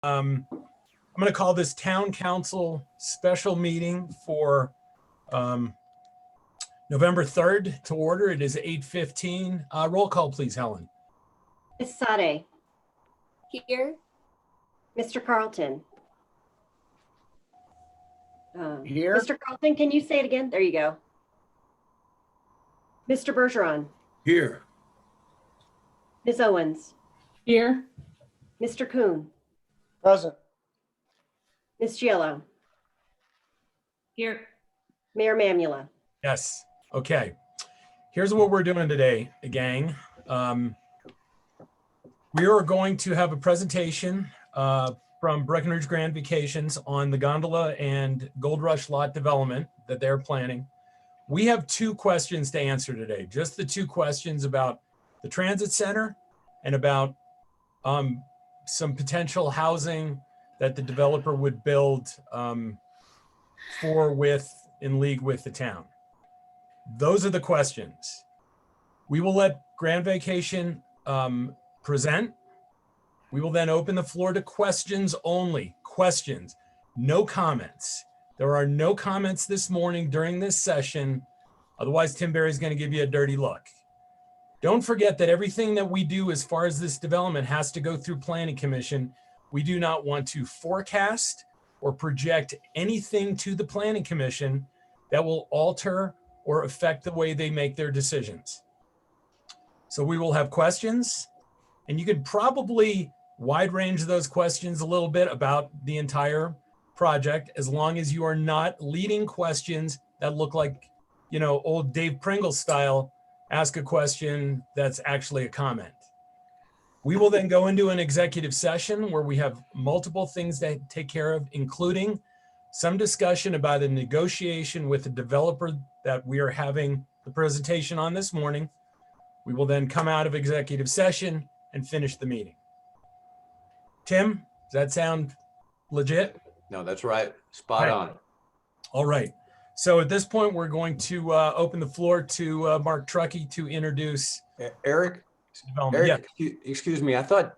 I'm going to call this Town Council special meeting for November 3rd to order. It is 8:15. Roll call, please, Helen. Ms. Sade. Here. Mr. Carlton. Here. Mr. Carlton, can you say it again? There you go. Mr. Bergeron. Here. Ms. Owens. Here. Mr. Kuhn. Present. Ms. Giello. Here. Mayor Mamula. Yes. Okay. Here's what we're doing today, gang. We are going to have a presentation from Breckenridge Grand Vacations on the gondola and Gold Rush lot development that they're planning. We have two questions to answer today, just the two questions about the transit center and about some potential housing that the developer would build in league with the town. Those are the questions. We will let Grand Vacation present. We will then open the floor to questions only. Questions, no comments. There are no comments this morning during this session. Otherwise, Tim Berry's going to give you a dirty look. Don't forget that everything that we do as far as this development has to go through Planning Commission. We do not want to forecast or project anything to the Planning Commission that will alter or affect the way they make their decisions. So we will have questions, and you could probably wide range those questions a little bit about the entire project, as long as you are not leading questions that look like, you know, old Dave Pringle style, ask a question that's actually a comment. We will then go into an executive session where we have multiple things to take care of, including some discussion about a negotiation with the developer that we are having the presentation on this morning. We will then come out of executive session and finish the meeting. Tim, does that sound legit? No, that's right. Spot on. All right. So at this point, we're going to open the floor to Mark Truckee to introduce Eric, development. Yeah. Excuse me. I thought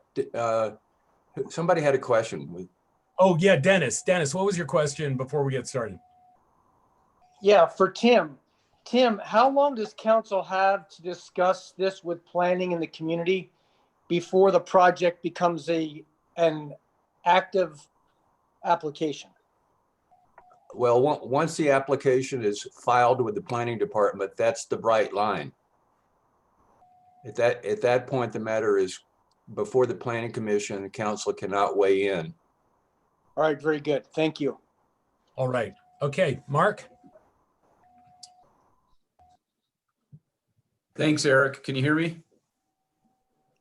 somebody had a question. Oh, yeah, Dennis. Dennis, what was your question before we get started? Yeah, for Tim. Tim, how long does council have to discuss this with planning in the community before the project becomes an active application? Well, once the application is filed with the planning department, that's the bright line. At that point, the matter is before the planning commission. The council cannot weigh in. All right, very good. Thank you. All right. Okay, Mark. Thanks, Eric. Can you hear me?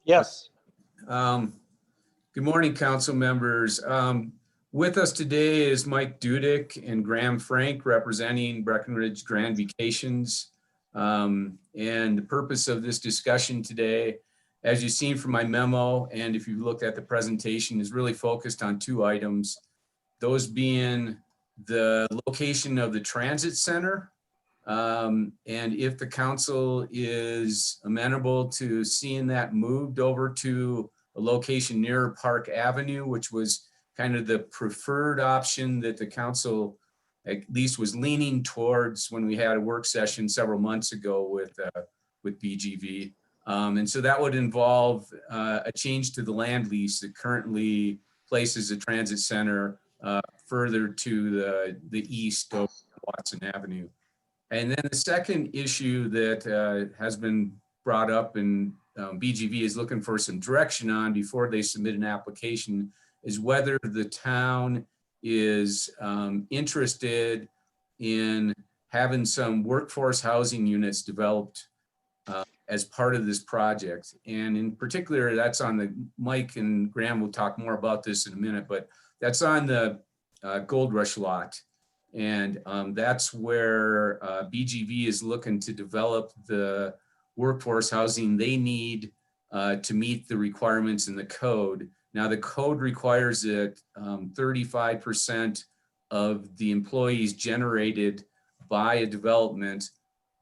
Yes. Good morning, council members. With us today is Mike Dudick and Graham Frank representing Breckenridge Grand Vacations. And the purpose of this discussion today, as you've seen from my memo, and if you've looked at the presentation, is really focused on two items. Those being the location of the transit center, and if the council is amenable to seeing that moved over to a location near Park Avenue, which was kind of the preferred option that the council at least was leaning towards when we had a work session several months ago with BGV. And so that would involve a change to the land lease that currently places the transit center further to the east of Watson Avenue. And then the second issue that has been brought up and BGV is looking for some direction on before they submit an application is whether the town is interested in having some workforce housing units developed as part of this project. And in particular, that's on the, Mike and Graham will talk more about this in a minute, but that's on the Gold Rush lot. And that's where BGV is looking to develop the workforce housing they need to meet the requirements in the code. Now the code requires that 35% of the employees generated by a development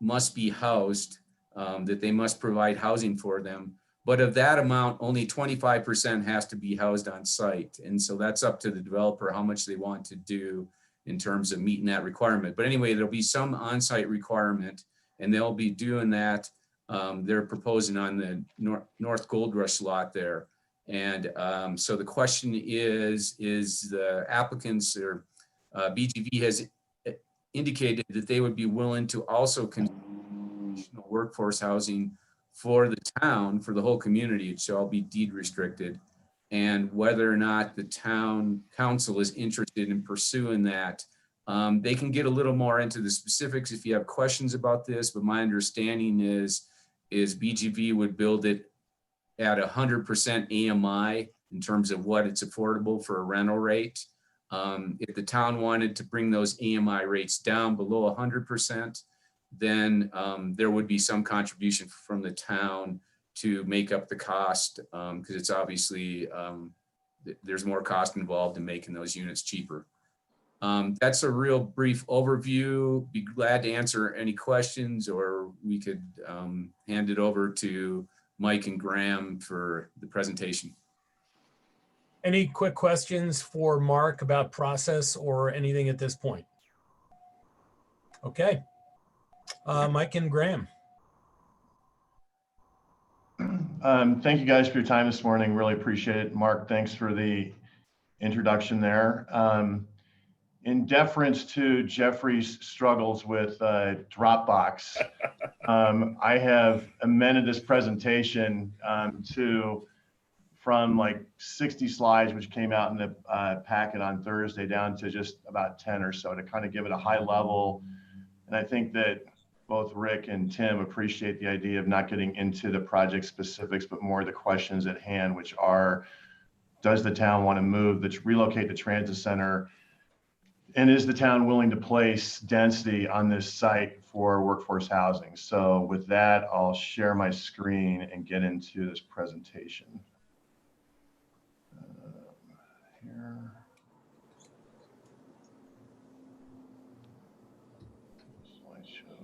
must be housed, that they must provide housing for them. But of that amount, only 25% has to be housed on site. And so that's up to the developer how much they want to do in terms of meeting that requirement. But anyway, there'll be some on-site requirement, and they'll be doing that. They're proposing on the North Gold Rush lot there. And so the question is the applicants or BGV has indicated that they would be willing to also consider workforce housing for the town, for the whole community. It shall be deed restricted. And whether or not the town council is interested in pursuing that, they can get a little more into the specifics if you have questions about this, but my understanding is BGV would build it at 100% AMI in terms of what it's affordable for a rental rate. If the town wanted to bring those AMI rates down below 100%, then there would be some contribution from the town to make up the cost, because it's obviously, there's more cost involved in making those units cheaper. That's a real brief overview. Be glad to answer any questions, or we could hand it over to Mike and Graham for the presentation. Any quick questions for Mark about process or anything at this point? Okay. Mike and Graham. Thank you guys for your time this morning. Really appreciate it. Mark, thanks for the introduction there. In deference to Jeffrey's struggles with Dropbox, I have amended this presentation from like 60 slides, which came out in the packet on Thursday, down to just about 10 or so to kind of give it a high level. And I think that both Rick and Tim appreciate the idea of not getting into the project specifics, but more the questions at hand, which are, does the town want to relocate the transit center? And is the town willing to place density on this site for workforce housing? So with that, I'll share my screen and get into this presentation. Here. Slideshow.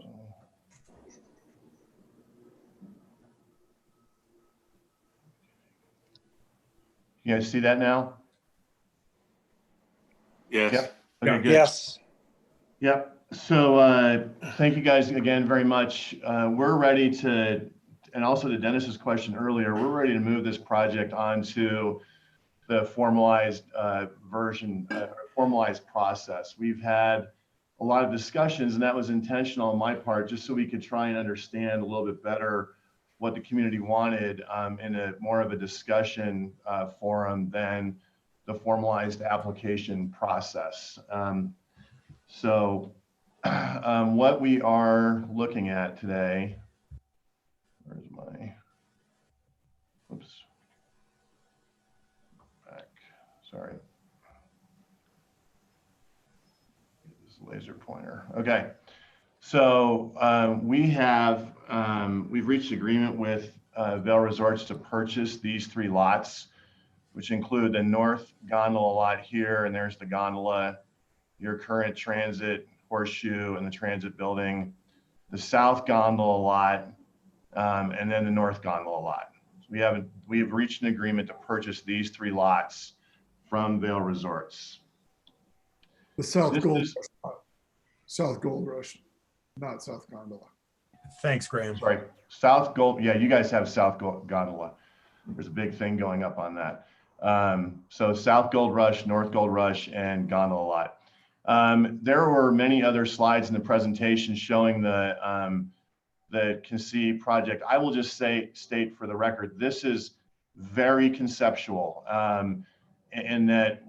You guys see that now? Yes. Yep. Okay, good. Yes. Yep. So thank you guys again very much. We're ready to, and also to Dennis's question earlier, we're ready to move this project onto the formalized formalized process. We've had a lot of discussions, and that was intentional on my part, just so we could try and understand a little bit better what the community wanted in a more of a discussion forum than the formalized application process. What we are looking at today, where's my, oops, back, sorry. This laser pointer, okay. So we've reached agreement with Vail Resorts to purchase these 3 lots, which include the North Gondola lot here, and there's the gondola, your current transit horseshoe and the transit building, the South Gondola lot, and then the North Gondola lot. So we have reached an agreement to purchase these 3 lots from Vail Resorts. The South Gold Rush, not South Gondola. Thanks, Graham. Sorry, South Gold. Yeah, you guys have South Gondola. There's a big thing going up on that. So South Gold Rush, North Gold Rush, and gondola lot. There were many other slides in the presentation showing the conceived project. I will just state for the record, this is very conceptual, and that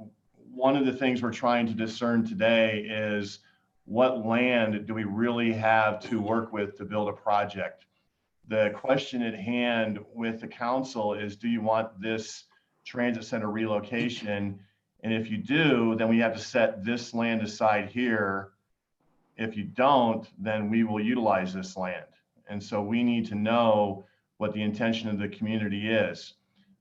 one of the things we're trying to discern today is what land do we really have to work with to build a project? The question at hand with the council is, do you want this transit center relocation? And if you do, then we have to set this land aside here. If you don't, then we will utilize this land. And so we need to know what the intention of the community is.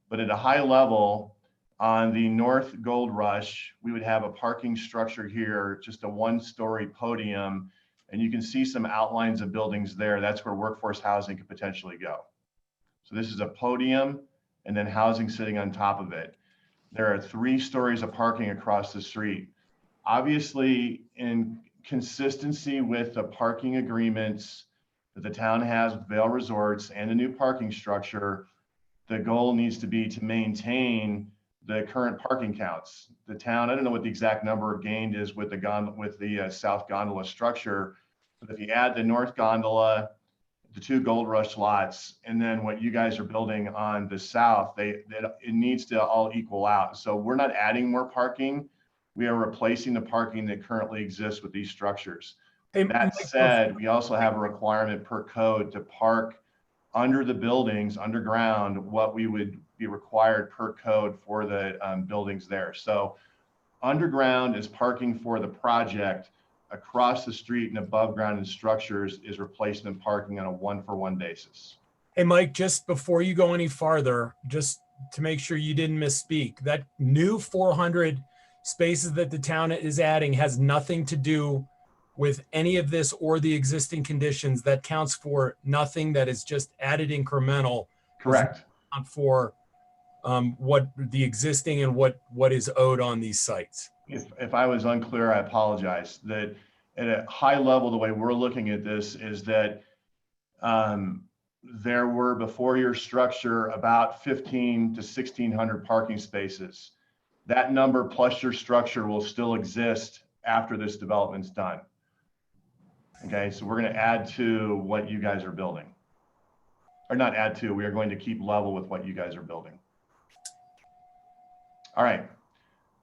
But at a high level, on the North Gold Rush, we would have a parking structure here, just a 1-story podium, and you can see some outlines of buildings there. That's where workforce housing could potentially go. So this is a podium and then housing sitting on top of it. There are 3 stories of parking across the street. Obviously, in consistency with the parking agreements that the town has with Vail Resorts and the new parking structure, the goal needs to be to maintain the current parking counts. The town, I don't know what the exact number gained is with the south gondola structure, but if you add the north gondola, the 2 Gold Rush lots, and then what you guys are building on the south, it needs to all equal out. So we're not adding more parking. We are replacing the parking that currently exists with these structures. Hey, That said, we also have a requirement per code to park under the buildings, underground, what we would be required per code for the buildings there. So underground is parking for the project. Across the street and above ground in structures is replacement parking on a 1-for-1 basis. Hey, Mike, just before you go any farther, just to make sure you didn't misspeak, that new 400 spaces that the town is adding has nothing to do with any of this or the existing conditions. That counts for nothing. That is just added incremental. Correct. Not for what the existing and what is owed on these sites. If I was unclear, I apologize. That at a high level, the way we're looking at this is that there were, before your structure, about 15 to 1,600 parking spaces. That number plus your structure will still exist after this development's done. Okay, so we're going to add to what you guys are building. Or not add to, we are going to keep level with what you guys are building. All right.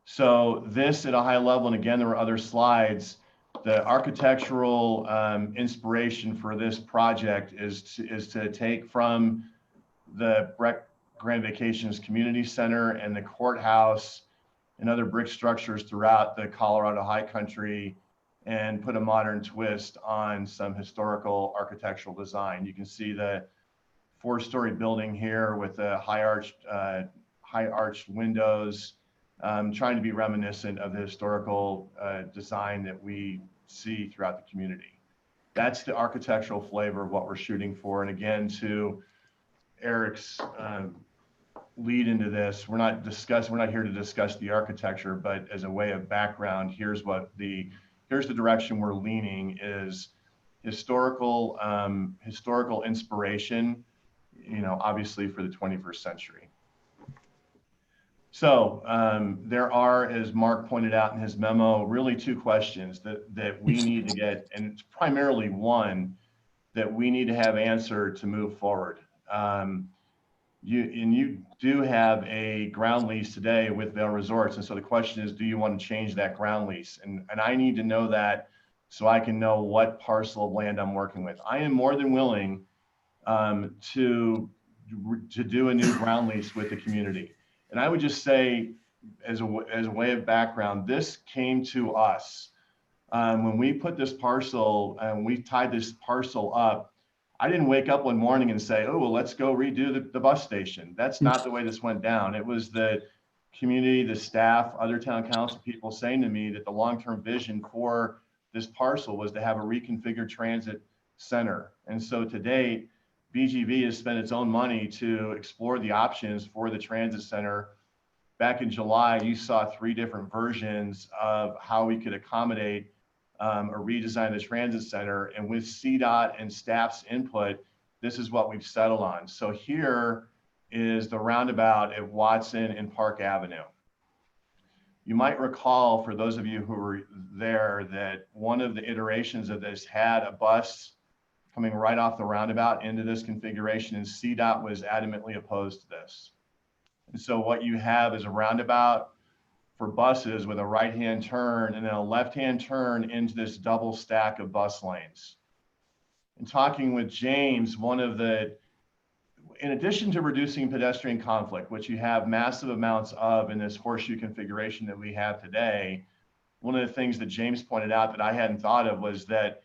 So this at a high level, and again, there were other slides, the architectural inspiration for this project is to take from the Grand Vacations Community Center and the courthouse and other brick structures throughout the Colorado High Country and put a modern twist on some historical architectural design. You can see the 4-story building here with the high arched windows, trying to be reminiscent of the historical design that we see throughout the community. That's the architectural flavor of what we're shooting for. And again, to Eric's lead into this, we're not here to discuss the architecture, but as a way of background, here's the direction we're leaning is historical inspiration, obviously for the 21st century. So there are, as Mark pointed out in his memo, really 2 questions that we need to get, and it's primarily one that we need to have answered to move forward. You do have a ground lease today with Vail Resorts, and so the question is, do you want to change that ground lease? And I need to know that so I can know what parcel of land I'm working with. I am more than willing to do a new ground lease with the community. And I would just say, as a way of background, this came to us when we put this parcel and we tied this parcel up. I didn't wake up one morning and say, oh, well, let's go redo the bus station. That's not the way this went down. It was the community, the staff, other town council people saying to me that the long-term vision for this parcel was to have a reconfigured transit center. And so to date, BGV has spent its own money to explore the options for the transit center. Back in July, you saw 3 different versions of how we could accommodate or redesign the transit center. And with CDOT and staff's input, this is what we've settled on. So here is the roundabout at Watson and Park Avenue. You might recall, for those of you who were there, that one of the iterations of this had a bus coming right off the roundabout into this configuration, and CDOT was adamantly opposed to this. And so what you have is a roundabout for buses with a right-hand turn and then a left-hand turn into this double stack of bus lanes. And talking with James, in addition to reducing pedestrian conflict, which you have massive amounts of in this horseshoe configuration that we have today, one of the things that James pointed out that I hadn't thought of was that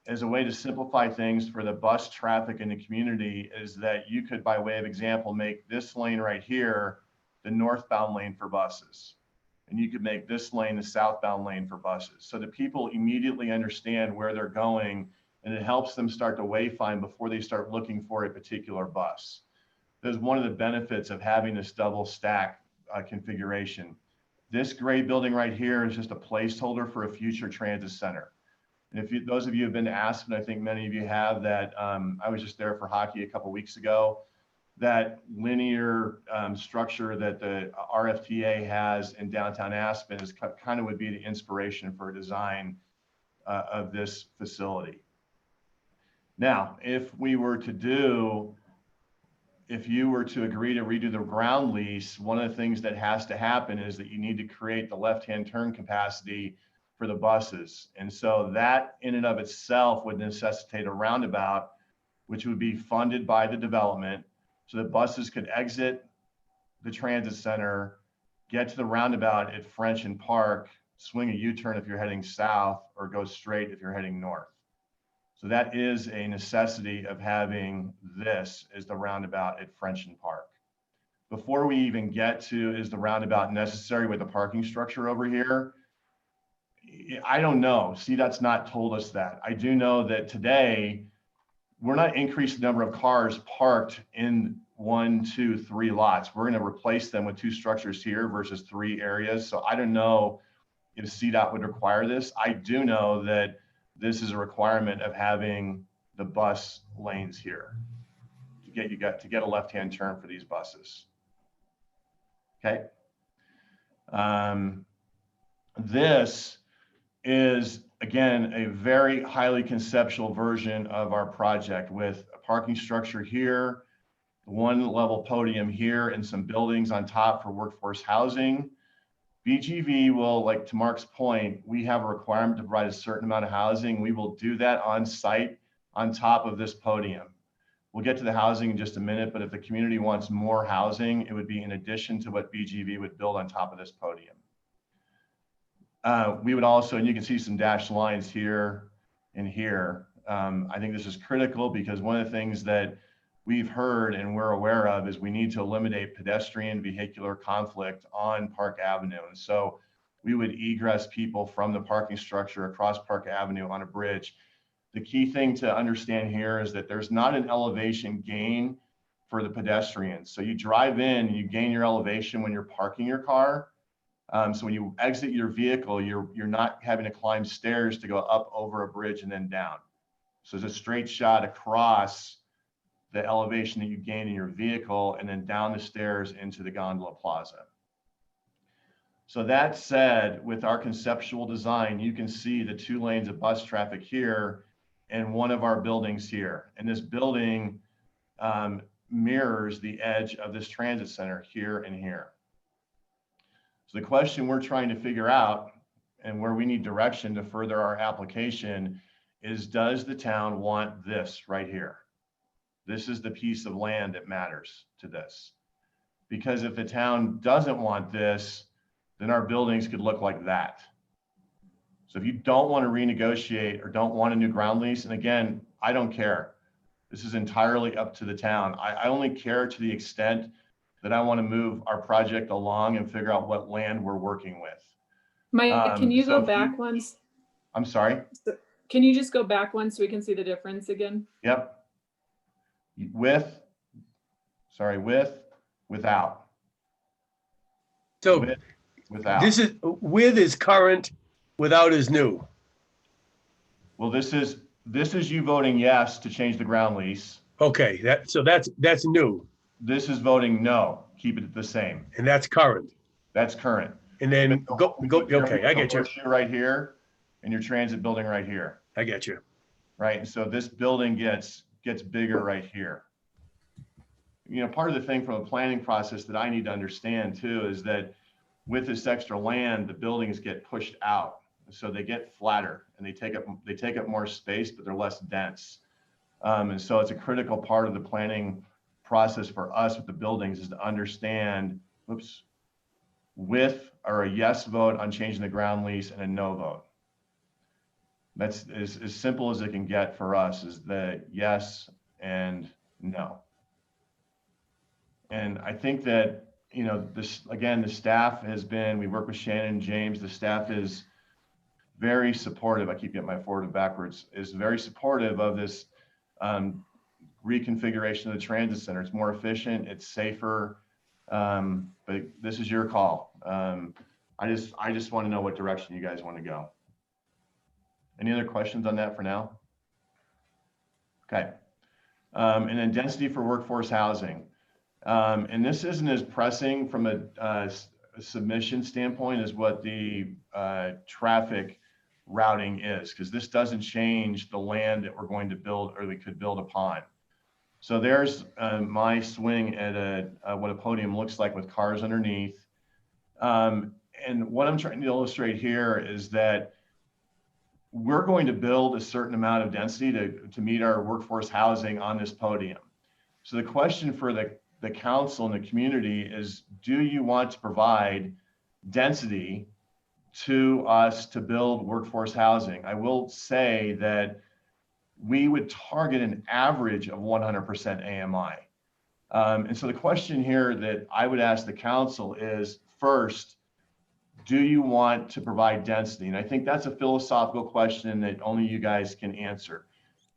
as a way to simplify things for the bus traffic in the community is that you could, by way of example, make this lane right here the northbound lane for buses. And you could make this lane the southbound lane for buses. So that people immediately understand where they're going, and it helps them start to wayfind before they start looking for a particular bus. That's one of the benefits of having this double stack configuration. This gray building right here is just a placeholder for a future transit center. And if you, those of you have been to Aspen, I think many of you have, that I was just there for hockey a couple weeks ago. That linear structure that the RFTA has in downtown Aspen is kind of would be the inspiration for a design of this facility. Now, if you were to agree to redo the ground lease, one of the things that has to happen is that you need to create the left-hand turn capacity for the buses. And so that in and of itself would necessitate a roundabout, which would be funded by the development, so that buses could exit the transit center, get to the roundabout at French and Park, swing a U-turn if you're heading south, or go straight if you're heading north. So that is a necessity of having this as the roundabout at French and Park. Before we even get to, is the roundabout necessary with the parking structure over here? I don't know. CDOT's not told us that. I do know that today, we're not increasing the number of cars parked in 1, 2, 3 lots. We're going to replace them with 2 structures here versus 3 areas. So I don't know if CDOT would require this. I do know that this is a requirement of having the bus lanes here to get a left-hand turn for these buses. Okay. This is, again, a very highly conceptual version of our project with a parking structure here, 1 level podium here, and some buildings on top for workforce housing. BGV will, like to Mark's point, we have a requirement to provide a certain amount of housing. We will do that on site on top of this podium. We'll get to the housing in just a minute, but if the community wants more housing, it would be in addition to what BGV would build on top of this podium. We would also, and you can see some dashed lines here and here. I think this is critical because one of the things that we've heard and we're aware of is we need to eliminate pedestrian vehicular conflict on Park Avenue. And so we would egress people from the parking structure across Park Avenue on a bridge. The key thing to understand here is that there's not an elevation gain for the pedestrians. So you drive in, you gain your elevation when you're parking your car. So when you exit your vehicle, you're not having to climb stairs to go up over a bridge and then down. So it's a straight shot across the elevation that you gain in your vehicle and then down the stairs into the gondola plaza. So that said, with our conceptual design, you can see the 2 lanes of bus traffic here and one of our buildings here. And this building mirrors the edge of this transit center here and here. So the question we're trying to figure out and where we need direction to further our application is, does the town want this right here? This is the piece of land that matters to this. Because if the town doesn't want this, then our buildings could look like that. So if you don't want to renegotiate or don't want a new ground lease, and again, I don't care. This is entirely up to the town. I only care to the extent that I want to move our project along and figure out what land we're working with. Mike, can you so go back once? I'm sorry? Can you just go back one so we can see the difference again? Yep. With, without. So Without. this is, with is current, without is new. Well, this is you voting yes to change the ground lease. Okay, that's new, This is voting no, keep it the same. and that's current. That's current. And then go, okay, I get you. You're right here and your transit building right here, I get you. right? And so this building gets bigger right here. You know, part of the thing from a planning process that I need to understand too is that with this extra land, the buildings get pushed out. So they get flatter and they take up more space, but they're less dense. And so it's a critical part of the planning process for us with the buildings is to understand, with or a yes vote on changing the ground lease and a no vote. That's as simple as it can get for us, is the yes and no. And I think that, you know, this, again, the staff has been, we work with Shannon and James, the staff is very supportive. I keep getting my forward and backwards, is very supportive of this reconfiguration of the transit center. It's more efficient, it's safer, but this is your call. I just want to know what direction you guys want to go. Any other questions on that for now? Okay. And then density for workforce housing. And this isn't as pressing from a submission standpoint as what the traffic routing is, because this doesn't change the land that we're going to build or we could build upon. So there's my swing at what a podium looks like with cars underneath. And what I'm trying to illustrate here is that we're going to build a certain amount of density to meet our workforce housing on this podium. So the question for the council and the community is, do you want to provide density to us to build workforce housing? I will say that we would target an average of 100% AMI. And so the question here that I would ask the council is, first, do you want to provide density? And I think that's a philosophical question that only you guys can answer.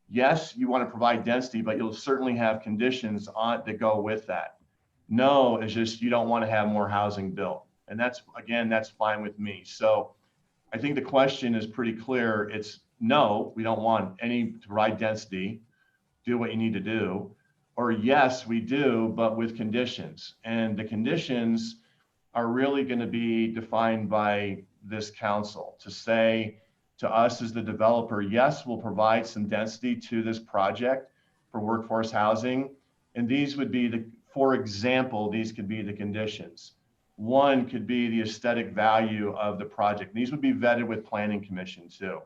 Yes, you want to provide density, but you'll certainly have conditions that go with that. No, it's just you don't want to have more housing built. And that's fine with me. So I think the question is pretty clear. It's no, we don't want any to provide density, do what you need to do. Or yes, we do, but with conditions. And the conditions are really going to be defined by this council to say to us as the developer, yes, we'll provide some density to this project for workforce housing. And these would be for example, these could be the conditions. One could be the aesthetic value of the project. These would be vetted with planning commission too.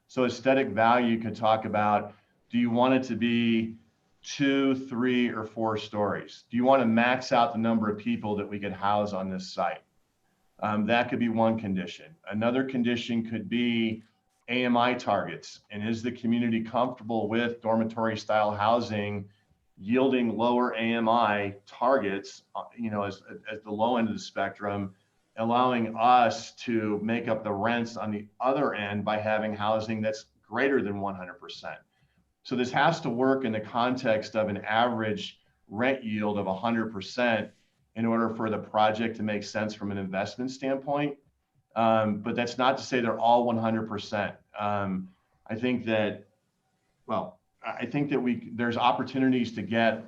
So aesthetic value could talk about, do you want it to be 2, 3, or 4 stories? Do you want to max out the number of people that we could house on this site? That could be one condition. Another condition could be AMI targets. And is the community comfortable with dormitory style housing yielding lower AMI targets, as the low end of the spectrum, allowing us to make up the rents on the other end by having housing that's greater than 100%. So this has to work in the context of an average rent yield of 100% in order for the project to make sense from an investment standpoint. But that's not to say they're all 100%. I think that there's opportunities to get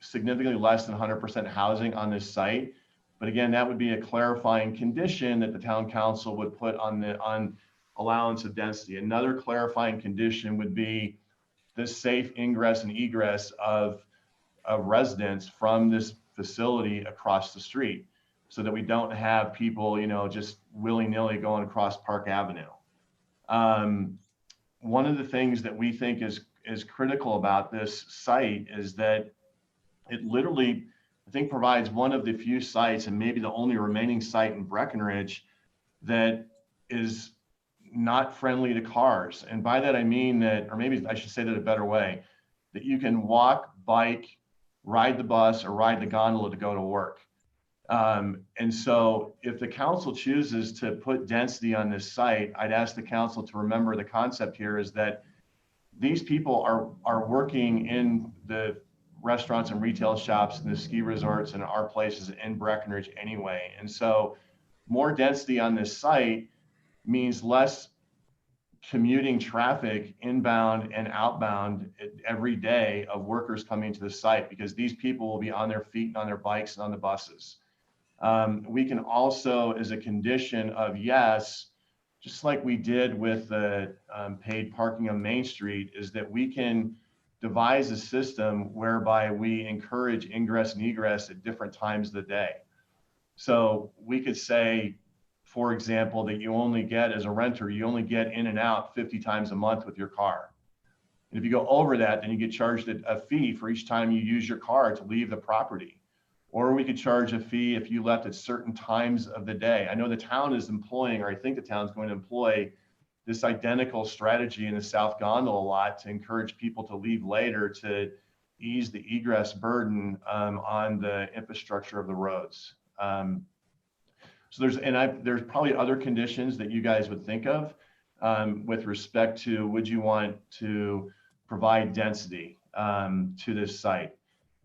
significantly less than 100% housing on this site. But again, that would be a clarifying condition that the town council would put on allowance of density. Another clarifying condition would be the safe ingress and egress of residents from this facility across the street, so that we don't have people, just willy-nilly going across Park Avenue. One of the things that we think is critical about this site is that it literally, I think, provides one of the few sites, and maybe the only remaining site in Breckenridge, that is not friendly to cars. And by that I mean that, or maybe I should say that a better way, that you can walk, bike, ride the bus, or ride the gondola to go to work. And so if the council chooses to put density on this site, I'd ask the council to remember the concept here is that these people are working in the restaurants and retail shops and the ski resorts and our places in Breckenridge anyway. And so more density on this site means less commuting traffic inbound and outbound every day of workers coming to the site, because these people will be on their feet and on their bikes and on the buses. We can also, as a condition of yes, just like we did with the paid parking on Main Street, is that we can devise a system whereby we encourage ingress and egress at different times of the day. So we could say, for example, that you only get, as a renter, you only get in and out 50 times a month with your car. And if you go over that, then you get charged a fee for each time you use your car to leave the property. Or we could charge a fee if you left at certain times of the day. I know the town is employing, or I think the town's going to employ, this identical strategy in the South Gondola lot to encourage people to leave later to ease the egress burden on the infrastructure of the roads. So there's probably other conditions that you guys would think of with respect to, would you want to provide density? to this site.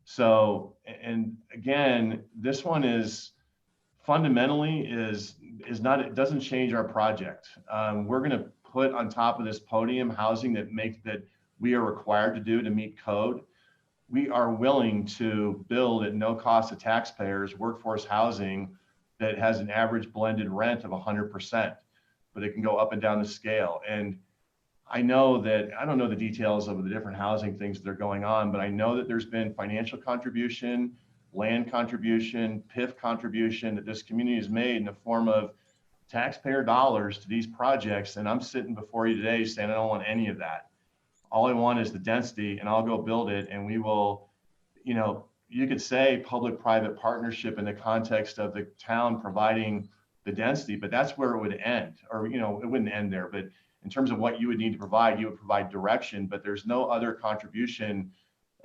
So, and again, this one is fundamentally is not, it doesn't change our project. We're going to put on top of this podium housing that we are required to do to meet code. We are willing to build at no cost to taxpayers workforce housing that has an average blended rent of 100%, but it can go up and down the scale. And I know that, I don't know the details of the different housing things that are going on, but I know that there's been financial contribution, land contribution, PIF contribution that this community has made in the form of taxpayer dollars to these projects. And I'm sitting before you today saying, I don't want any of that. All I want is the density, and I'll go build it. And we will, you know, you could say public-private partnership in the context of the town providing the density, but that's where it would end. Or, you know, it wouldn't end there, but in terms of what you would need to provide, you would provide direction, but there's no other contribution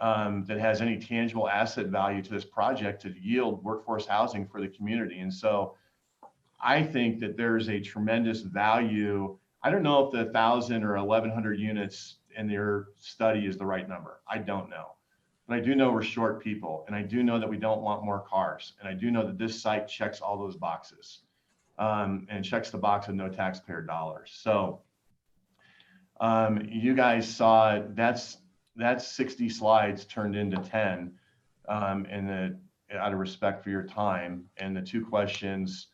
that has any tangible asset value to this project to yield workforce housing for the community. And so I think that there's a tremendous value. I don't know if the 1,000 or 1,100 units in their study is the right number. I don't know. But I do know we're short people, and I do know that we don't want more cars. And I do know that this site checks all those boxes and checks the box of no taxpayer dollars. So you guys saw that's 60 slides turned into 10 and out of respect for your time. And the two questions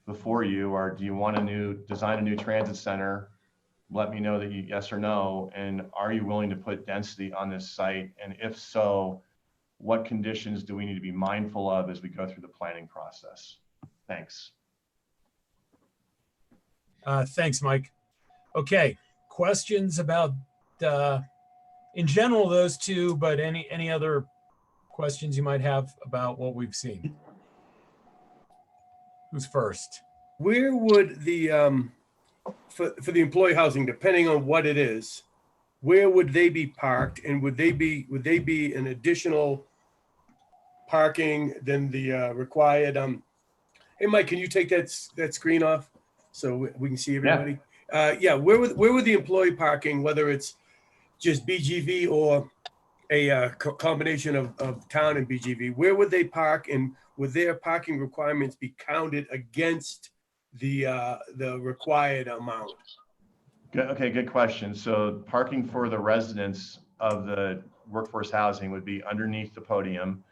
before you are, do you want to design a new transit center? Let me know that you yes or no. And are you willing to put density on this site? And if so, what conditions do we need to be mindful of as we go through the planning process? Thanks. Thanks, Mike. Okay, questions about, in general, those two, but any other questions you might have about what we've seen? Who's first? Where would the, for the employee housing, depending on what it is, where would they be parked? And would they be an additional parking than the required? Hey, Mike, can you take that screen off so we can see everybody? Yeah, where would the employee parking, whether it's just BGV or a combination of town and BGV, where would they park, and would their parking requirements be counted against the required amount? Okay, good question. So parking for the residents of the workforce housing would be underneath the podium.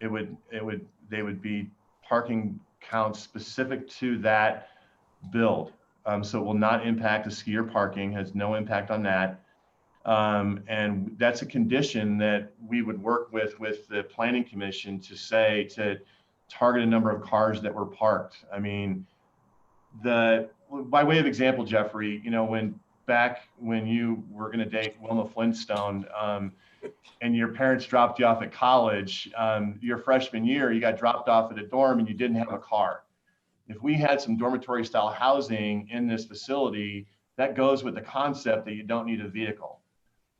They would be parking counts specific to that build. So it will not impact the skier parking, has no impact on that. And that's a condition that we would work with the planning commission to target a number of cars that were parked. I mean, by way of example, Jeffrey, you know, when you were going to date Wilma Flintstone, and your parents dropped you off at college, your freshman year, you got dropped off at a dorm and you didn't have a car. If we had some dormitory style housing in this facility, that goes with the concept that you don't need a vehicle.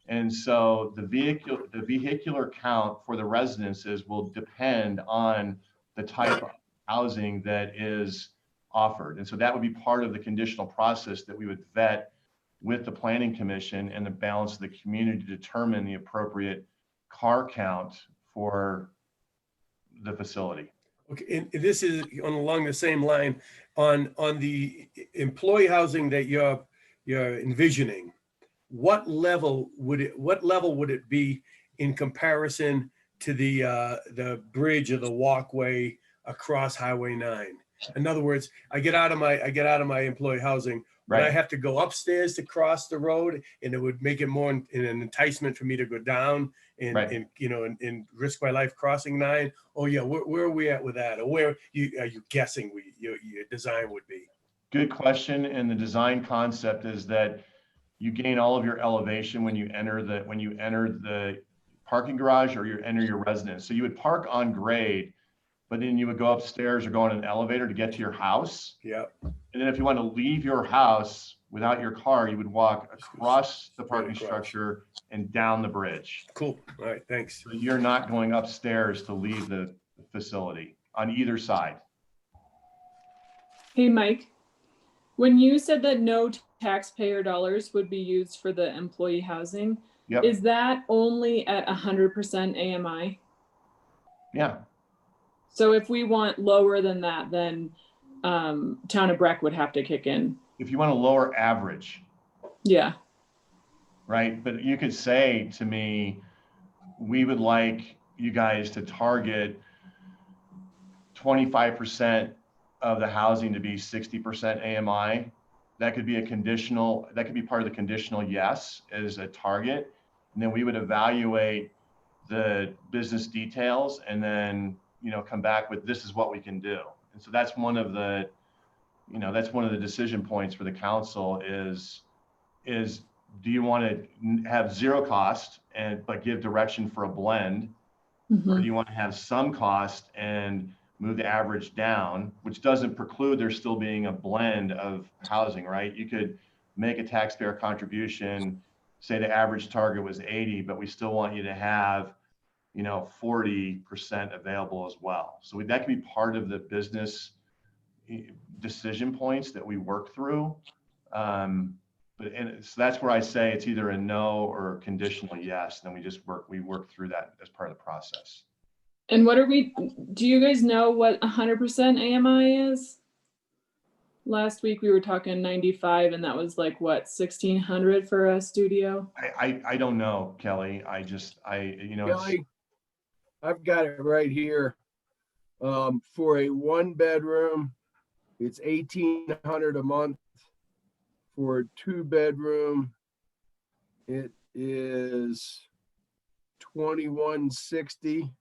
And so the vehicular count for the residences will depend on the type of housing that is offered. And so that would be part of the conditional process that we would vet with the planning commission and the balance of the community to determine the appropriate car count for the facility. Okay, and this is along the same line on the employee housing that you're envisioning. What level would it be in comparison to the bridge or the walkway across Highway 9? In other words, I get out of my employee housing, but I have to go upstairs to cross the road, and it would make it more an enticement for me to go down and you know, and risk my life crossing 9. Oh yeah, where are we at with that? Or where are you guessing your design would be? Good question. And the design concept is that you gain all of your elevation when you enter the parking garage or you enter your residence. So you would park on grade, but then you would go upstairs or go on an elevator to get to your house. Yeah. And then if you want to leave your house without your car, you would walk across the parking structure and down the bridge. Cool. All right. Thanks. So you're not going upstairs to leave the facility on either side. Hey, Mike, when you said that no taxpayer dollars would be used for the employee housing, Yep. Is that only at 100% AMI? Yeah. So if we want lower than that, then Town of Breck would have to kick in. If you want a lower average, Yeah. right? But you could say to me, we would like you guys to target 25% of the housing to be 60% AMI. That could be a conditional, that could be part of the conditional yes as a target. And then we would evaluate the business details and then, you know, come back with this is what we can do. And so that's one of the, you know, that's one of the decision points for the council is do you want to have zero cost but give direction for a blend? Or do you want to have some cost and move the average down, which doesn't preclude there still being a blend of housing, right? You could make a taxpayer contribution, say the average target was 80, but we still want you to have, you know, 40% available as well. So that can be part of the business decision points that we work through. So that's where I say it's either a no or a conditional yes. Then we work through that as part of the process. And do you guys know what 100% AMI is? Last week we were talking 95 and that was like what, 1,600 for a studio? I don't know, Kelly. You know, Kelly, I've got it right here. For a 1-bedroom, it's 1,800 a month. For a 2-bedroom, it is 2,160.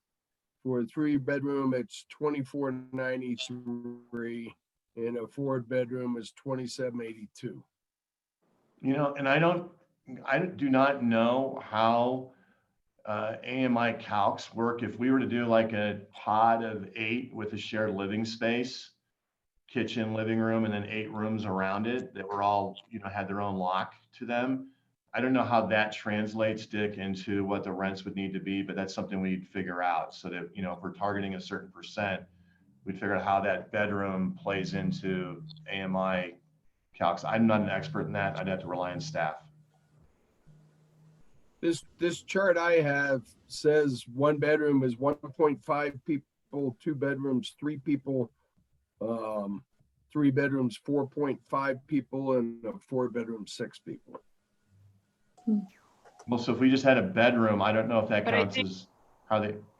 For a 3-bedroom, it's 2,493, and a 4-bedroom is 2,782. you know, and I do not know how AMI calcs work. If we were to do like a pod of 8 with a shared living space, kitchen, living room, and then 8 rooms around it that were all, you know, had their own lock to them. I don't know how that translates, Dick, into what the rents would need to be, but that's something we'd figure out so that, you know, if we're targeting a certain percent, we'd figure out how that bedroom plays into AMI calcs. I'm not an expert in that. I'd have to rely on staff. This chart I have says 1 bedroom is 1.5 people, 2 bedrooms, 3 people, 3 bedrooms, 4.5 people, and a 4-bedroom, 6 people. Well, so if we just had a bedroom, I don't know if that But I counts think- as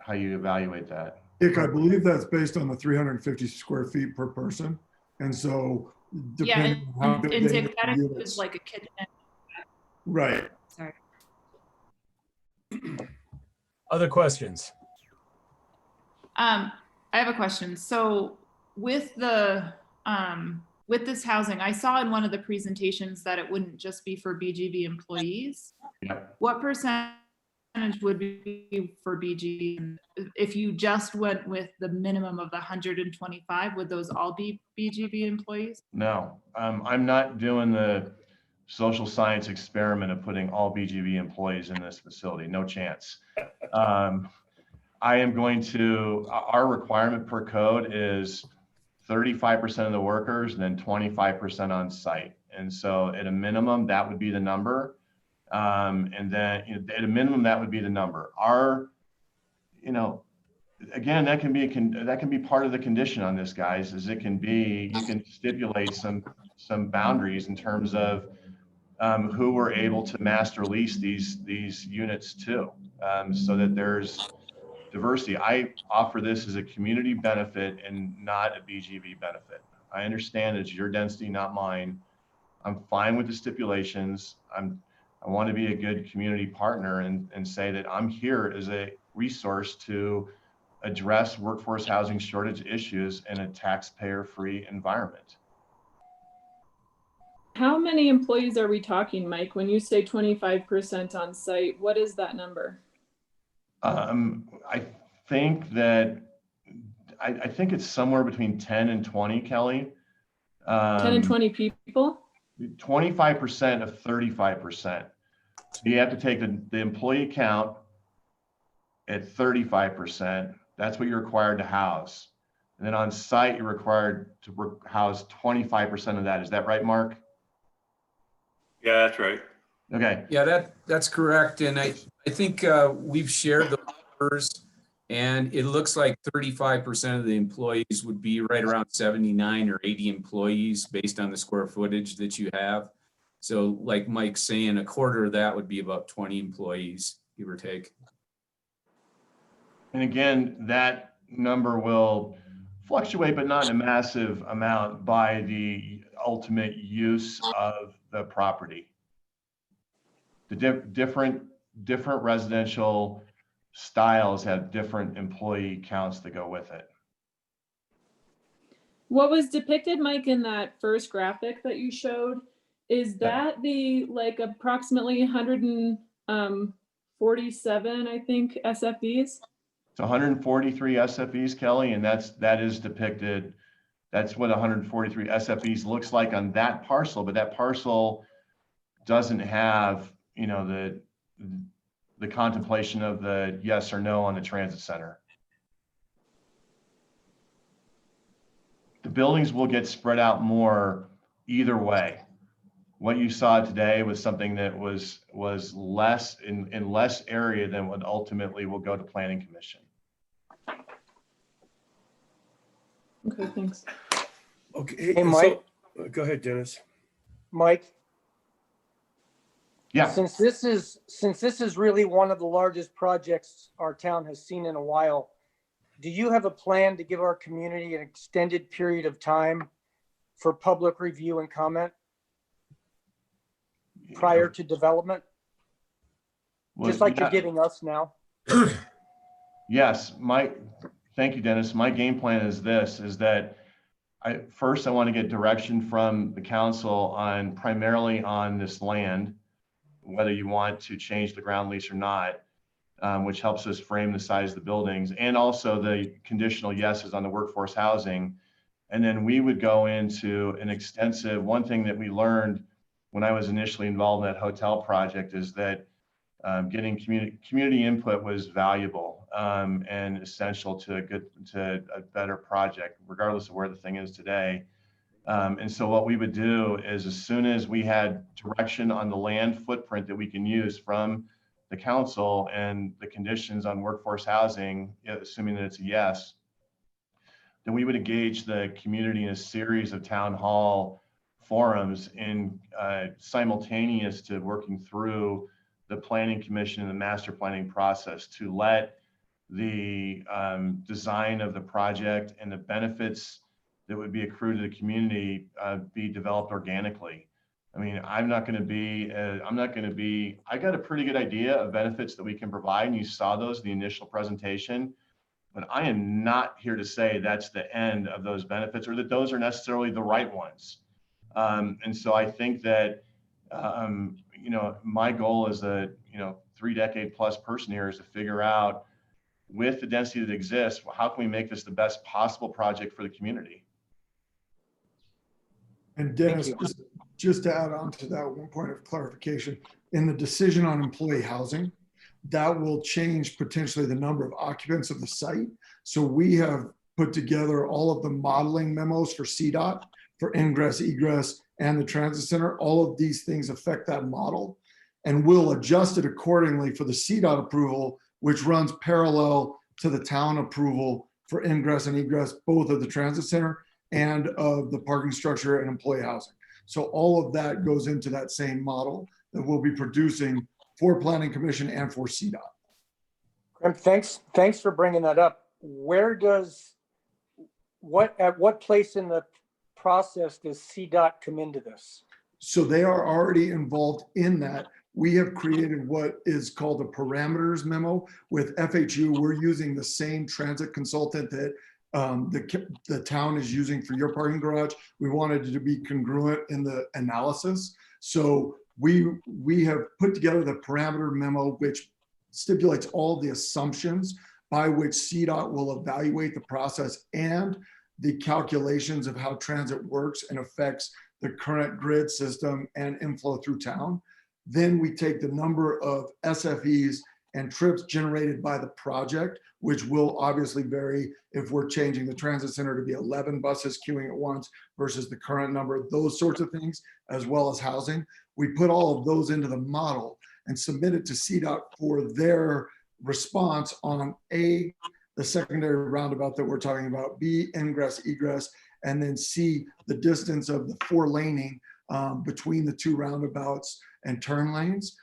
how you evaluate that. Dick, I believe that's based on the 350 square feet per person. And so Yeah, depending on how and big they Dick, make that the includes units. like a kitchen. Right. Sorry. Other questions? I have a question. So with with this housing, I saw in one of the presentations that it wouldn't just be for BGV employees. Yeah. What percentage would be for BGV? And if you just went with the minimum of the 125, would those all be BGV employees? No, I'm not doing the social science experiment of putting all BGV employees in this facility. No chance. I am going to, our requirement per code is 35% of the workers and then 25% on site. And so at a minimum, that would be the number. And then at a minimum, that would be the number. Our, you know, again, that can be part of the condition on this, guys, is it can be, you can stipulate some boundaries in terms of who we're able to master lease these units to, so that there's diversity. I offer this as a community benefit and not a BGV benefit. I understand it's your density, not mine. I'm fine with the stipulations. I want to be a good community partner and say that I'm here as a resource to address workforce housing shortage issues in a taxpayer-free environment. How many employees are we talking, Mike? When you say 25% on site, what is that number? I think that I think it's somewhere between 10 and 20, Kelly. 10 and 20 people? 25% of 35%. So you have to take the employee count at 35%. That's what you're required to house. And then on site, you're required to house 25% of that. Is that right, Mark? Yeah, that's right. Okay, Yeah, that's correct. And I think we've shared the numbers, and it looks like 35% of the employees would be right around 79 or 80 employees based on the square footage that you have. So like Mike's saying, a quarter of that would be about 20 employees, give or take. and again, that number will fluctuate, but not in a massive amount by the ultimate use of the property. The different residential styles have different employee counts that go with it. What was depicted, Mike, in that first graphic that you showed, is that the like approximately 147, I think, SFVs? It's 143 SFVs, Kelly, and that is depicted. That's what 143 SFVs looks like on that parcel, but that parcel doesn't have, you know, the contemplation of the yes or no on the transit center. The buildings will get spread out more either way. What you saw today was something that was less in less area than what ultimately will go to Planning Commission. Okay, thanks. Okay. Hey, Mike. So, go ahead, Dennis. Mike, Yeah. since this is really one of the largest projects our town has seen in a while, do you have a plan to give our community an extended period of time for public review and comment prior to development? Well, Just like yeah. you're giving us now? Yes, thank you, Dennis. My game plan is this, is that I want to get direction from the council on primarily on this land, whether you want to change the ground lease or not, which helps us frame the size of the buildings, and also the conditional yeses on the workforce housing. And then we would go into an extensive, one thing that we learned when I was initially involved in that hotel project is that getting community input was valuable and essential to a better project, regardless of where the thing is today. And so what we would do is, as soon as we had direction on the land footprint that we can use from the council and the conditions on workforce housing, assuming that it's a yes, then we would engage the community in a series of town hall forums in simultaneous to working through the planning commission and the master planning process to let the design of the project and the benefits that would be accrued to the community be developed organically. I mean, I got a pretty good idea of benefits that we can provide, and you saw those in the initial presentation, but I am not here to say that's the end of those benefits or that those are necessarily the right ones. And so I think that, you know, my goal as a, 3-decade plus person here is to figure out, with the density that exists, how can we make this the best possible project for the community? And Dennis, just to add on to that, one point of clarification, in the decision on employee housing, that will change potentially the number of occupants of the site. So we have put together all of the modeling memos for CDOT, for ingress, egress, and the transit center. All of these things affect that model, and we'll adjust it accordingly for the CDOT approval, which runs parallel to the town approval for ingress and egress, both of the transit center and of the parking structure and employee housing. So all of that goes into that same model that we'll be producing for Planning Commission and for CDOT. Thanks for bringing that up. At what place in the process does CDOT come into this? So they are already involved in that. We have created what is called a parameters memo with FHU. We're using the same transit consultant that the town is using for your parking garage. We wanted it to be congruent in the analysis. So we have put together the parameter memo, which stipulates all the assumptions by which CDOT will evaluate the process and the calculations of how transit works and affects the current grid system and inflow through town. Then we take the number of SFEs and trips generated by the project, which will obviously vary if we're changing the transit center to be 11 buses queuing at once versus the current number, those sorts of things, as well as housing. We put all of those into the model and submit it to CDOT for their response on A, the secondary roundabout that we're talking about, B, ingress, egress, and then C, the distance of the 4 laning between the 2 roundabouts and turn lanes.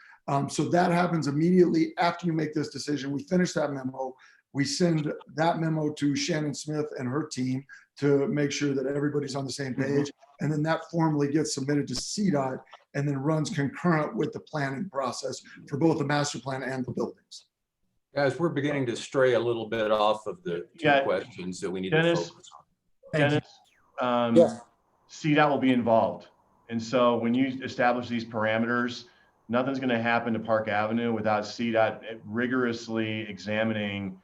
So that happens immediately after you make this decision. We finish that memo. We send that memo to Shannon Smith and her team to make sure that everybody's on the same page. And then that formally gets submitted to CDOT and then runs concurrent with the planning process for both the master plan and the buildings. Guys, we're beginning to stray a little bit off of the 2 questions that we need to focus on. Dennis, Yes. CDOT will be involved. And so when you establish these parameters, nothing's going to happen to Park Avenue without CDOT rigorously examining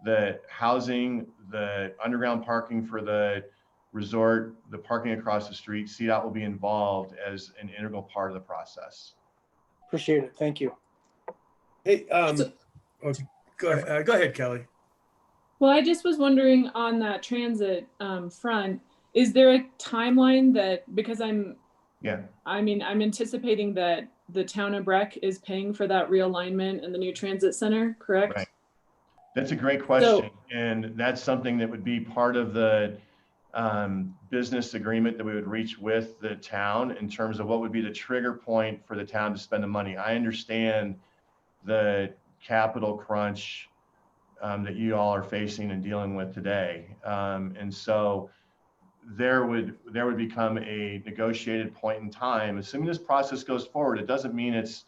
the housing, the underground parking for the resort, the parking across the street. CDOT will be involved as an integral part of the process. Appreciate it. Thank you. Hey, go ahead, Kelly. Well, I just was wondering on that transit front, is there a timeline that, because I'm anticipating that the town of Breck is paying for that realignment and the new transit center, correct? Right. That's a great question. And that's something that would be part of the business agreement that we would reach with the town in terms of what would be the trigger point for the town to spend the money. I understand the capital crunch that you all are facing and dealing with today. And so there would become a negotiated point in time. Assuming this process goes forward, it doesn't mean it's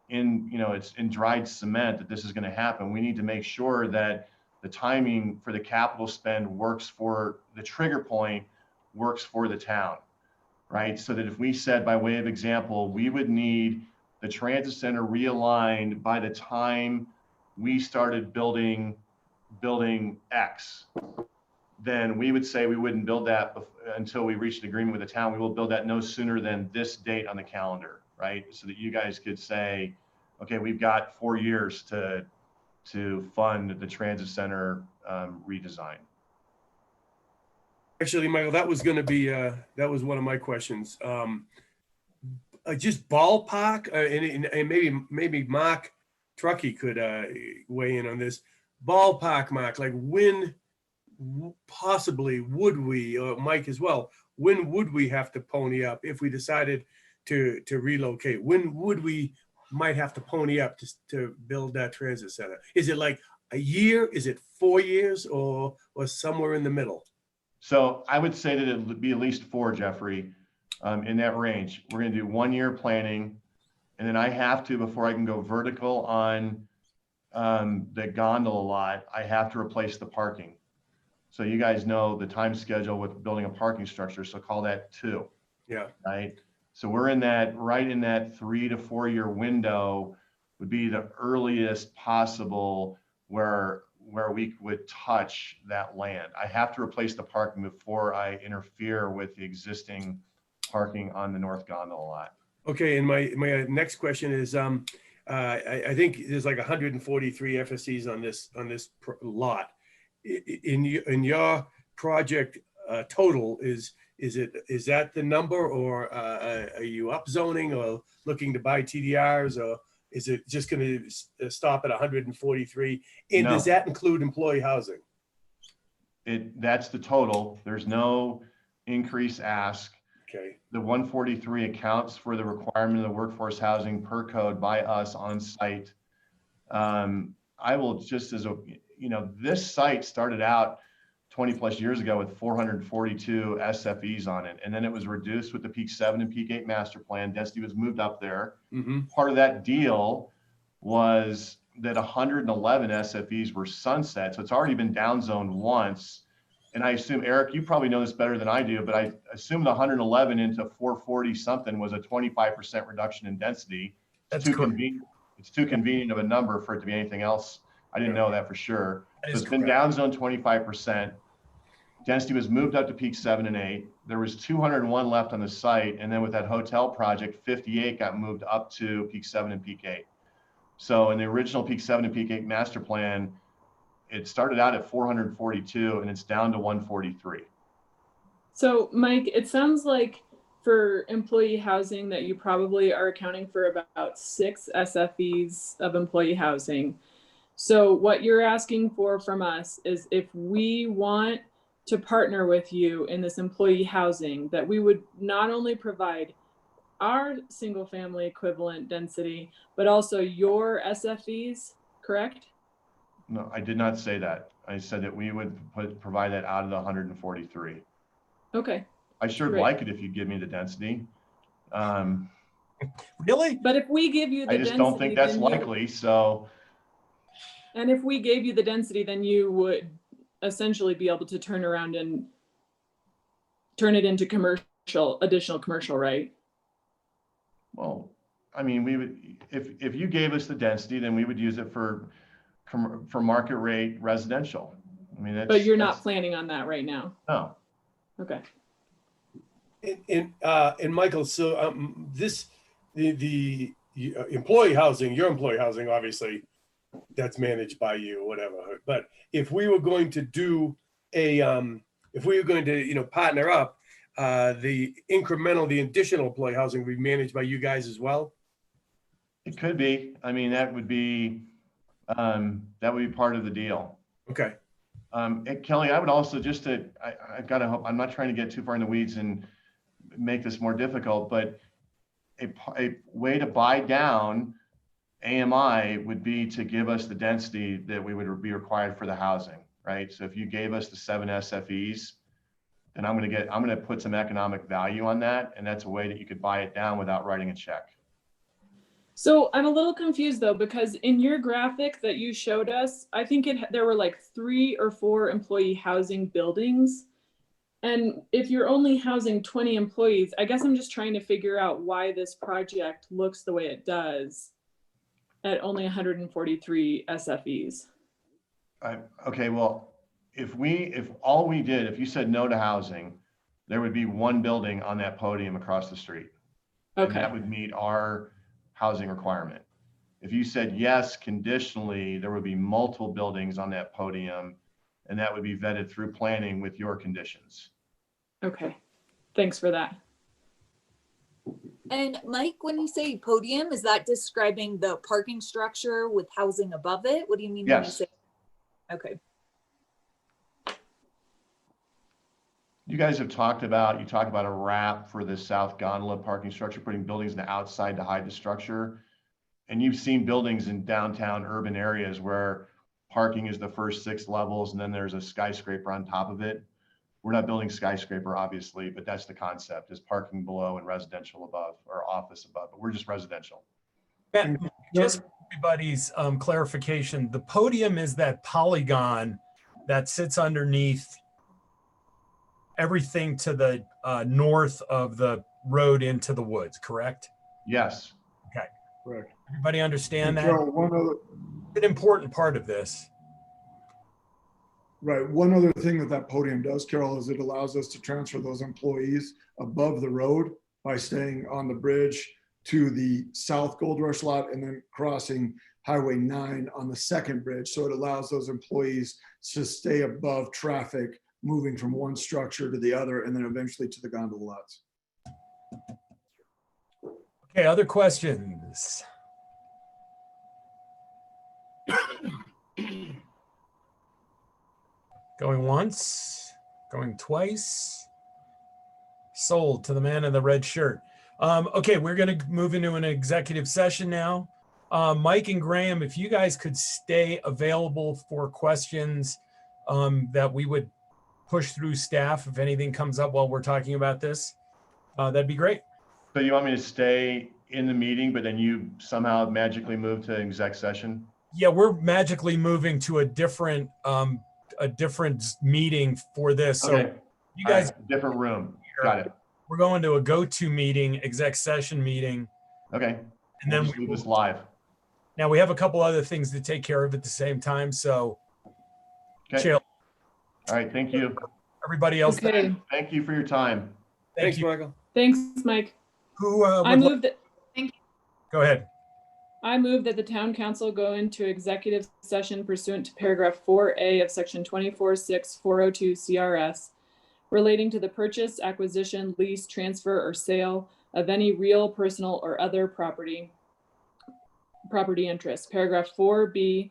in dried cement that this is going to happen. We need to make sure that the timing for the capital spend works for the trigger point, works for the town, right? So that if we said, by way of example, we would need the transit center realigned by the time we started building X, then we would say we wouldn't build that until we reached an agreement with the town. We will build that no sooner than this date on the calendar, right? So that you guys could say, okay, we've got 4 years to fund the transit center redesign. Actually, Michael, that was going to be that was one of my questions. Just ballpark, and maybe Mark Truckee could weigh in on this. Ballpark, Mark, like when possibly would we, or Mike as well, when would we have to pony up if we decided to relocate? When would we might have to pony up to build that transit center? Is it like a year? Is it 4 years, or somewhere in the middle? So I would say that it would be at least 4, Jeffrey, in that range. We're going to do 1 year planning, and then I have to, before I can go vertical on the gondola lot, I have to replace the parking. So you guys know the time schedule with building a parking structure, so call that 2. Yeah. Right. So we're right in that 3 to 4 year window would be the earliest possible where we would touch that land. I have to replace the parking before I interfere with the existing parking on the north gondola lot. Okay, and my next question is, I think there's like 143 FSCs on this lot. In your project total, is that the number, or are you upzoning or looking to buy TDRs, or is it just going to stop at 143? And No. Does that include employee housing? That's the total. There's no increase ask. Okay. The 143 accounts for the requirement of the workforce housing per code by us on site. I will just this site started out 20 plus years ago with 442 SFEs on it. And then it was reduced with the Peak 7 and Peak 8 master plan. Density was moved up there. Mm-hmm. Part of that deal was that 111 SFEs were sunset. So it's already been downzoned once. And I assume, Eric, you probably know this better than I do, but I assume the 111 into 440 something was a 25% reduction in density. It's too convenient of a number for it to be anything else. I didn't know that for sure. So it's been downzoned 25%. Density was moved up to Peak 7 and 8. There was 201 left on the site. And then with that hotel project, 58 got moved up to Peak 7 and Peak 8. So in the original Peak 7 and Peak 8 master plan, it started out at 442 and it's down to 143. So Mike, it sounds like for employee housing that you probably are accounting for about 6 SFEs of employee housing. So what you're asking for from us is if we want to partner with you in this employee housing, that we would not only provide our single family equivalent density, but also your SFEs, correct? No, I did not say that. I said that we would provide that out of the 143. Okay. I sure Great. like it if you give me the density. Really? But if we give you the I density, just don't think that's then you- likely, so. And if we gave you the density, then you would essentially be able to turn around and turn it into additional commercial, right? Well, I mean, we would, if you gave us the density, then we would use it for market rate residential. I mean, that's. But you're not planning on that right now. No. Okay. And Michael, so the employee housing, your employee housing, obviously, that's managed by you, whatever. But if we were going to do if we were going to, partner up, the additional employee housing would be managed by you guys as well? It could be. I mean, that would be part of the deal. Okay. And Kelly, I would also I've got to hope, I'm not trying to get too far in the weeds and make this more difficult, but a way to buy down AMI would be to give us the density that we would be required for the housing, right? So if you gave us the 7 SFEs, then I'm going to put some economic value on that. And that's a way that you could buy it down without writing a check. So I'm a little confused though, because in your graphic that you showed us, I think there were like 3 or 4 employee housing buildings. And if you're only housing 20 employees, I guess I'm just trying to figure out why this project looks the way it does at only 143 SFEs. Okay, well, if you said no to housing, there would be 1 building on that podium across the street. Okay. And that would meet our housing requirement. If you said yes, conditionally, there would be multiple buildings on that podium, and that would be vetted through planning with your conditions. Okay, thanks for that. And Mike, when you say podium, is that describing the parking structure with housing above it? What do you mean when you Yes. say? Okay. You guys have talked about a wrap for the South Gondola parking structure, putting buildings on the outside to hide the structure. And you've seen buildings in downtown urban areas where parking is the first 6 levels and then there's a skyscraper on top of it. We're not building skyscraper, obviously, but that's the concept, is parking below and residential above, or office above, but we're just residential. Yeah, just for everybody's clarification, the podium is that polygon that sits underneath everything to the north of the road into the woods, correct? Yes. Okay. Correct. Everybody understand that? Carol, one other, An important part of this. right, one other thing that podium does, Carol, is it allows us to transfer those employees above the road by staying on the bridge to the South Gold Rush lot and then crossing Highway 9 on the second bridge. So it allows those employees to stay above traffic, moving from one structure to the other, and then eventually to the gondola lots. Okay, other questions? Going once, going twice. Sold to the man in the red shirt. Okay, we're going to move into an executive session now. Mike and Graham, if you guys could stay available for questions that we would push through staff if anything comes up while we're talking about this, that'd be great. So you want me to stay in the meeting, but then you somehow magically move to exec session? Yeah, we're magically moving to a different meeting for this. So Okay. you guys, All right, different room. Got it. we're going to a go-to meeting, exec session meeting. Okay. And We'll then just do this live. Now we have a couple other things to take care of at the same time. So Okay. chill. All right. Thank you. Everybody else. Okay, Thank you for your time. Thank Thanks, you. Michael. thanks, Mike. Who I would move that go ahead. I move that the town council go into executive session pursuant to paragraph 4A of section 24-6-402 CRS relating to the purchase, acquisition, lease, transfer, or sale of any real, personal, or other property interest. Paragraph 4B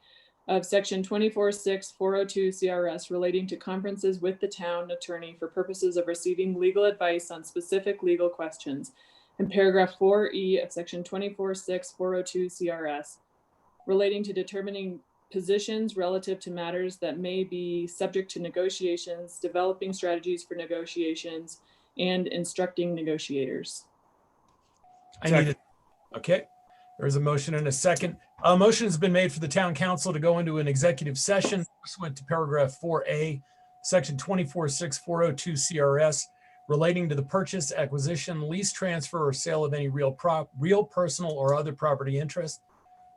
of section 24.6.402 CRS relating to conferences with the town attorney for purposes of receiving legal advice on specific legal questions. And paragraph 4E of section 24.6.402 CRS relating to determining positions relative to matters that may be subject to negotiations, developing strategies for negotiations, and instructing negotiators. Okay. There's a motion and a second. A motion has been made for the town council to go into an executive session pursuant to paragraph 4A, section 24.6.402 CRS, relating to the purchase, acquisition, lease, transfer, or sale of any real, personal, or other property interest.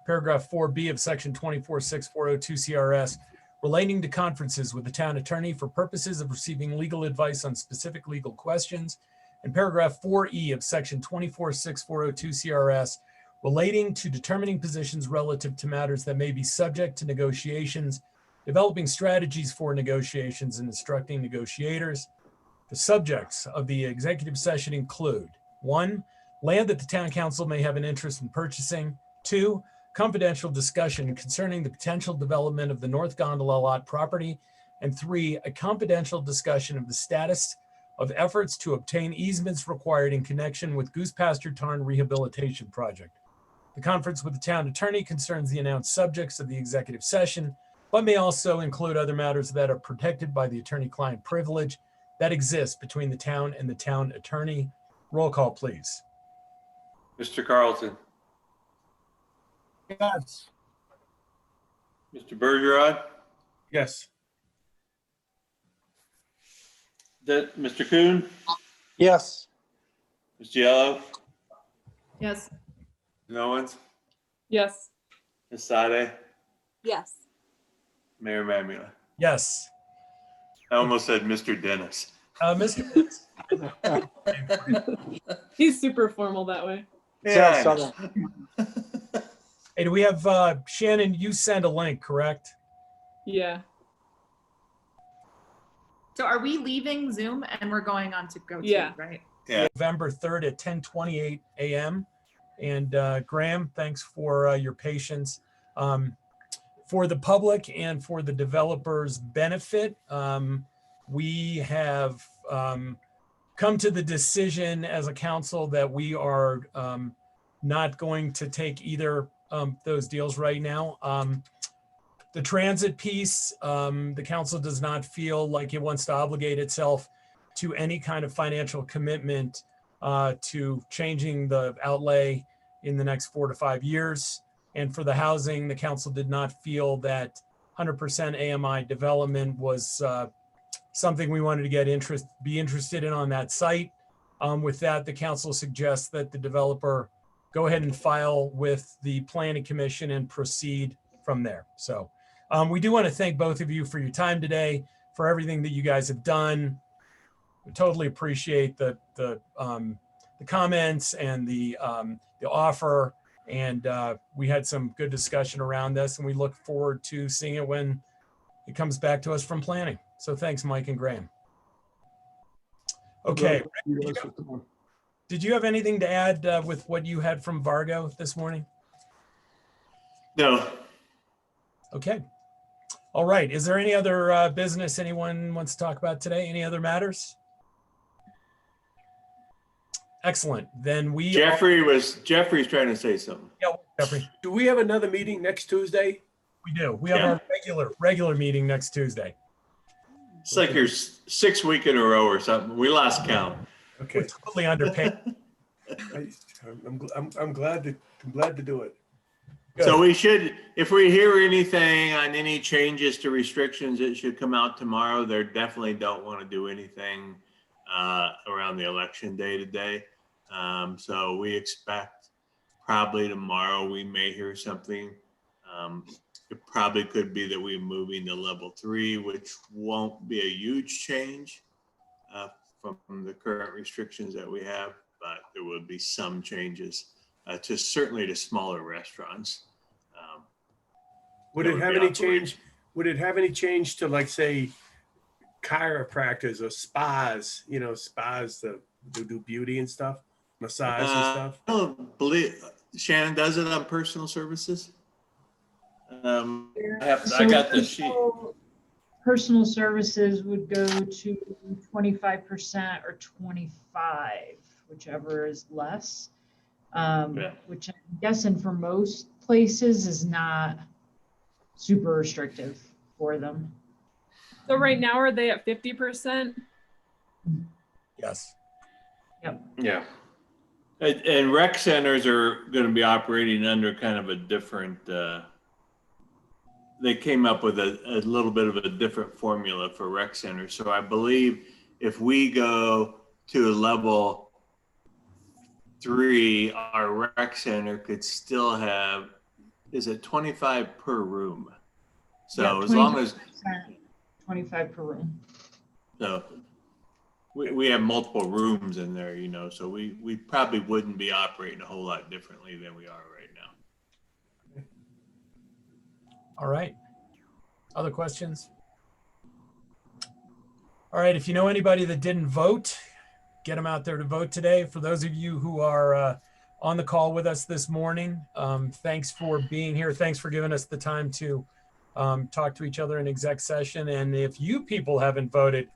Paragraph 4B of section 24.6.402 CRS, relating to conferences with the town attorney for purposes of receiving legal advice on specific legal questions. And paragraph 4E of section 24.6.402 CRS, relating to determining positions relative to matters that may be subject to negotiations, developing strategies for negotiations, and instructing negotiators. The subjects of the executive session include: 1, land that the town council may have an interest in purchasing; 2, confidential discussion concerning the potential development of the North Gondola lot property; and 3, a confidential discussion of the status of efforts to obtain easements required in connection with Goose Pasture Tarn Rehabilitation Project. The conference with the town attorney concerns the announced subjects of the executive session, but may also include other matters that are protected by the attorney-client privilege that exists between the town and the town attorney. Roll call, please. Mr. Carlton. Yes. Mr. Bergeron. Yes. Mr. Kuhn. Yes. Ms. Giello. Yes. Ms. Owens. Yes. Ms. Sade. Yes. Mayor Mamula. Yes. I almost said Mr. Dennis. Mr. He's super formal that way. Yeah, Yeah, I know. Hey, do we have, Shannon, you send a link, correct? Yeah. So are we leaving Zoom and we're going on to go to, Yeah. right? Yeah. November 3rd at 10:28 a.m. And Graham, thanks for your patience. For the public and for the developers' benefit, we have come to the decision as a council that we are not going to take either those deals right now. The transit piece, the council does not feel like it wants to obligate itself to any kind of financial commitment to changing the outlay in the next 4 to 5 years. And for the housing, the council did not feel that 100% AMI development was something we wanted to be interested in on that site. With that, the council suggests that the developer go ahead and file with the planning commission and proceed from there. So we do want to thank both of you for your time today, for everything that you guys have done. We totally appreciate the comments and the offer, and we had some good discussion around this, and we look forward to seeing it when it comes back to us from planning. So thanks, Mike and Graham. Okay. Did you have anything to add with what you had from Vargo this morning? No. Okay. All right. Is there any other business anyone wants to talk about today? Any other matters? Excellent. Then we. Jeffrey's trying to say something. Yeah, Jeffrey. Do we have another meeting next Tuesday? We do. We have our regular meeting next Tuesday. It's like your 6th week in a row or something. We lost count. Okay. We're totally underpaid. I'm glad to do it. Good. So we should, if we hear anything on any changes to restrictions, it should come out tomorrow. They definitely don't want to do anything around the election day today. So we expect probably tomorrow we may hear something. It probably could be that we're moving to level 3, which won't be a huge change from the current restrictions that we have, but there will be some changes certainly to smaller restaurants. Would it have any change? Would it have any change to, like, say, chiropractors or spas, spas that do beauty and stuff, massage and stuff. I don't believe Shannon does it on personal services. I got the sheet. Personal services would go to 25% or 25, whichever is less. Which I'm guessing for most places is not super restrictive for them. So right now, are they at 50%? Yes. Yep. Yeah. And rec centers are going to be operating under kind of a different, they came up with a little bit of a different formula for rec centers. So I believe if we go to a level 3, our rec center could still have, is it 25 per room? So Yeah, as long as 25 per room. So we have multiple rooms in there, so we probably wouldn't be operating a whole lot differently than we are right now. All right. Other questions? All right. If you know anybody that didn't vote, get them out there to vote today. For those of you who are on the call with us this morning, thanks for being here. Thanks for giving us the time to talk to each other in exec session. And if you people haven't voted,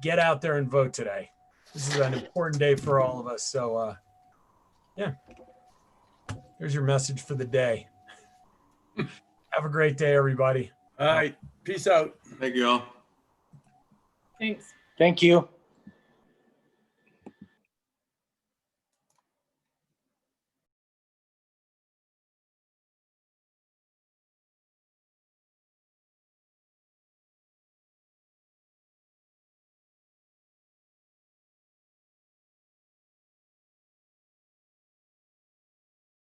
get out there and vote today. This is an important day for all of us. So yeah, here's your message for the day. Have a great day, everybody. All right. Peace out. Thank you all. Thanks. Thank you.